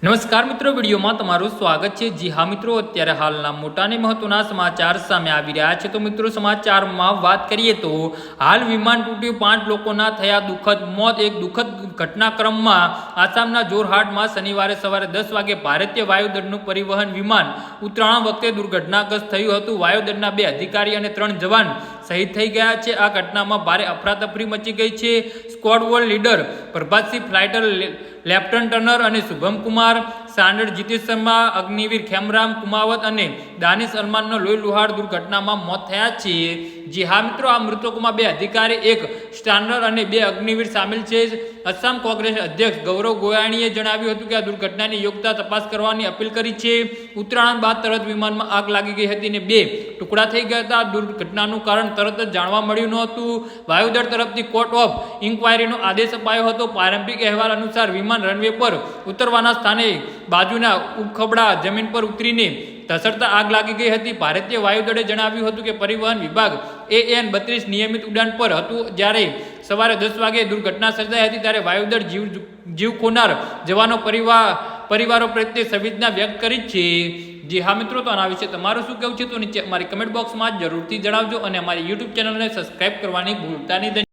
નમસ્કાર મિત્રો, વિડીયોમાં તમારું સ્વાગત છે। જી હા મિત્રો, અત્યારે હાલના મોટા અને મહત્વના સમાચાર સામે આવી રહ્યા છે। તો મિત્રો, સમાચારમાં વાત કરીએ તો હાલ વિમાન તૂટ્યું, 5 લોકોના થયા દુઃખદ મોત। એક દુઃખદ ઘટનાક્રમમાં આસામના જોરહાટમાં શનિવારે સવારે 10 વાગે ભારતીય વાયુદળનું પરિવહન વિમાન ઉતરાણ વખતે દુર્ઘટનાગ્રસ્ત થયું હતું। વાયુદળના 2 અધિકારી અને 3 જવાન શહીદ થઈ ગયા છે। આ ઘટનામાં ભારે અફરાતફરી મચી ગઈ છે। Squadron leader Prabhat Singh, flight lieutenant Turner અને શુભમ કુમાર સાંડર, જીતેશ શર્મા, અગ્નિવીર ખેમરામ કુમાવત અને દાનિશ અરમાનનો લોહી લુહાર દુર્ઘટનામાં મોત થયા છે। જી હા મિત્રો, આ મૃતકોમાં 2 અધિકારી, 1 સ્ટાન્ડર અને 2 અગ્નિવીર સામેલ છે। અસમ કોંગ્રેસ અધ્યક્ષ ગૌરવ ગોયાણીએ જણાવ્યું હતું કે આ દુર્ઘટનાની યોગ્યતા તપાસ કરવાની અપીલ કરી છે। ઉત્તરાયણ બાદ તરત વિમાનમાં આગ લાગી ગઈ હતી અને 2 ટુકડા થઈ ગયા હતા। દુર્ઘટનાનું કારણ તરત જ જાણવા મળ્યું નહોતું। વાયુદળ તરફથી કોર્ટ ઓફ ઇન્ક્વાયરીનો આદેશ અપાયો હતો। પ્રારંભિક અહેવાલ અનુસાર વિમાન રનવે પર ઉતરવાના સ્થાને બાજુના ઉખબડા જમીન પર ઉતરીને ધસડતા આગ લાગી ગઈ હતી। ભારતીય વાયુદળે જણાવ્યું હતું કે પરિવહન વિભાગ AN-32 નિયમિત ઉડાન પર હતું। જ્યારે સવારે 10 વાગે દુર્ઘટના સર્જાઈ હતી ત્યારે વાયુદળ જીવ ખોનાર જવાનો પરિવારો પ્રત્યે સંવેદના વ્યક્ત કરી છે। જી હા મિત્રો, તો આના વિશે તમારું શું કહેવું છે તો નીચે અમારી કમેન્ટ બોક્સમાં જરૂરથી જણાવજો અને અમારી YouTube ચેનલને સબસ્ક્રાઇબ કરવાની ભૂલતા નહીં।